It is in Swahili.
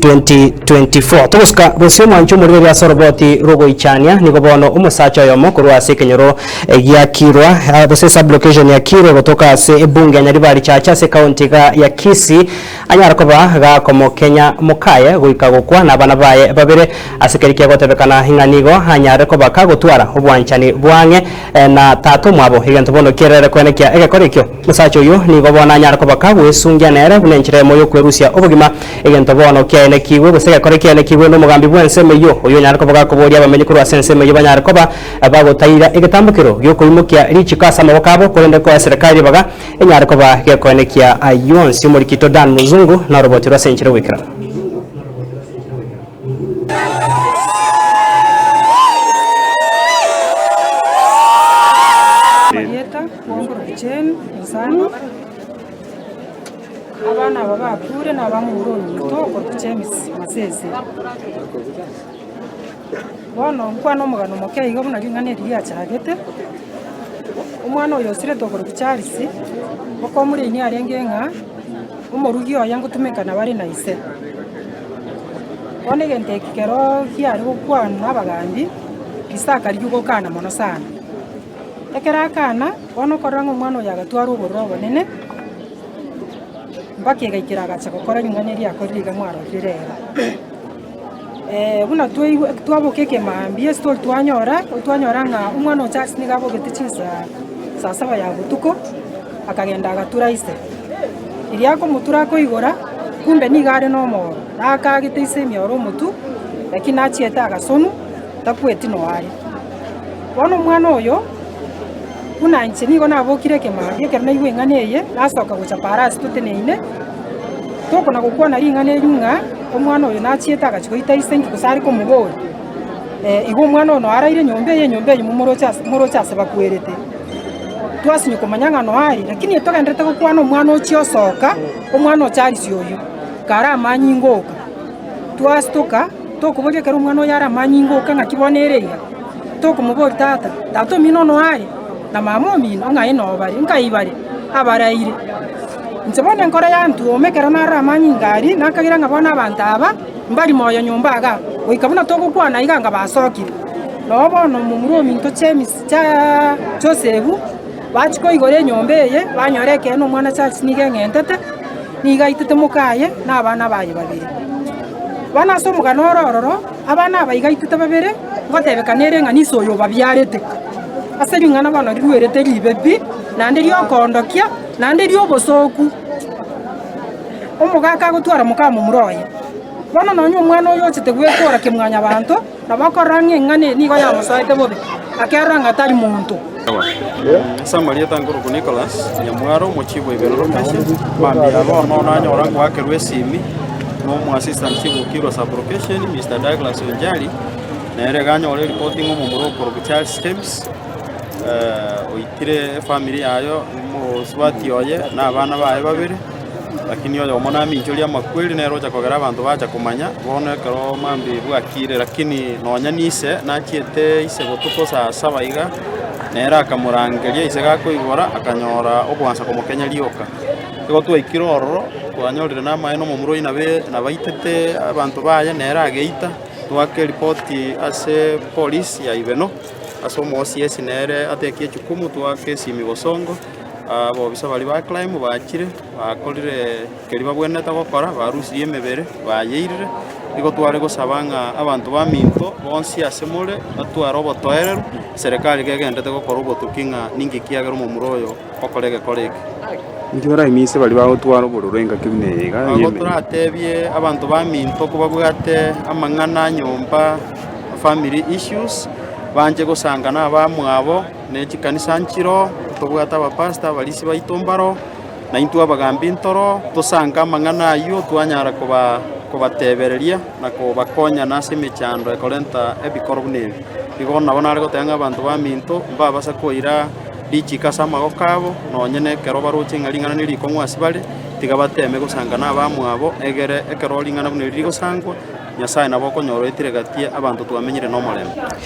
2024 tuguska busio mwanchu muri ya soroboti rogo ichania niko bono umusacha yomo kurwa sekenyoro yakirwa bose sub location ya Kiro kutoka se bunge nyaribari chacha se county ya Kisii anyara koba ga komo Kenya mukaye guikagukwa na bana baye babere asikerikia gotebekana hinganigo hanyare koba kagutwara ubwanchani bwange na tatu mwabo higanto bono kerere kwenekia egekorikyo musacha uyu nigo bona anyara koba kagwesungia nere bunenchire moyo kwerusia ubugima egento bono kene kiwe busega kore kene kiwe no mugambi bwense meyo uyu nyara koba kuboria bamenye kurwa sense meyo banyara koba bagotayira egetambukiro yoko imukia richikasa mabokabo kurende kwa serikali baga enyara koba gekonekia ayonsi muri kito Dan Muzungu na roboti rwa senchire wikra abana babakure n'abamuroni toko tuchemis masese bono nkwano mugano mokei go buna ringane ria chagete umwana oyo sire toko kucharisi boko muri ni arengenga umurugi oya ngutumekana bari na ise one gente kero kiari gukwana abagambi kisaka ryugo kana mono sana ekera kana bono korango umwana oyo agatwara uborobo nene bakiga ikiragacha gukora nyungane ria koriga mwaro kirera buna twabokeke mambie story twanyora nga umwana ochasi ni gabo getichisa saa 7 ya butuko akagenda agatura ise iriako mutura ko igora kumbe ni gare no moro akagite ise mioro mutu lakini achieta agasonu takweti no ari wono mwana oyo kuna nche nigo nabokire kemambie kerna iwe nganeye nasoka gucha parasi tuteneine toko na gukwana ringane runga omwana oyo nachieta agachikoita isengi kusari ko mugori igo mwana ono araire nyombe mumorocha se bakwerete twasinye kumanyanga no ari lakini etogendete gukwana omwana ochiosoka omwana ochari sioyo kara amanyi ngoka twastoka tokuboria kero omwana oyo ara amanyi ngoka ngakibonereria tokumubori tata mino no ari na mama mino ngai no bari nkai bari abaraire nsebone nkora yantu omekera mara amanyi ngari nakagira ngabona abantu aba mbali moyo nyumba aga oikabona togukwana iganga basokire no bono mumuromi to chemis cha Josefu bachiko igore nyombeye banyoreke no mwana Charles nigengentete nigaitete mukaye na abana baye babiri bana so mugano ororo abana bayigaitete babere ngotebekanere ngani soyo babyarete aseri ngana bana riwerete ribebi nande ryokondokia nande ryobosoku omugaka gutwara mukamo muroye bana nonyo mwana oyo chite gwekora kimwanya bantu nabakorange ngane nigo ya musaite bobe akeranga tari muntu Samaria Tanguru Nicholas Nyamwaro muchibo iberoro kashi mambira bono nanyora ngwakerwe simi no mu assistant chief Kiro sub location Mr. Douglas Onjali nere ganyore reporting mu muroko ku Charles Stems oitire family yayo mu swati oye na abana bae babiri lakini oyo mona minjolia makweli nero cha kogera abantu bacha kumanya bone kero mambi bwakire lakini nonya nise nachiete ise gotuko saa 7 iga nera akamurangeria ise gako igora akanyora obwansa ko Kenya lioka ego twikiro ororo twanyorire na maye no mumuro inabe nabaitete abantu baye nera ageita twake report ase police ya Ibeno asomo CS nere atekie chukumu twake simi bosongo abo bisa bali ba climb bakire bakorire keriba bweneta gukora barusi yemebere bayirire iko tware gusabanga abantu ba minto bonsi asemure atwara obotoerero serikali gegendete gukora obotukinga ningi kiagero mu muroyo okorege korege ndibara imise bali ba gutwara oborurenga kibinega yeme turatebye abantu ba minto kuba bwate amangana nyomba family issues banje gusangana abamwabo nechikanisa nchiro tubwata abapasta balisi baitombaro na intu abagambi ntoro tosanga mangana ayo twanyara kubatebereria na kubakonya nase mechando ekolenta ebikorobne bigona bona ariko tanga abantu ba minto babasa koira dichikasa magokabo nonyene kero baruchinga lingana nili komwasi bale tigabateme gusangana abamwabo egere ekero lingana buniri gusangwa nyasaye nabo konyoro itiregatie abantu twamenyire no morembe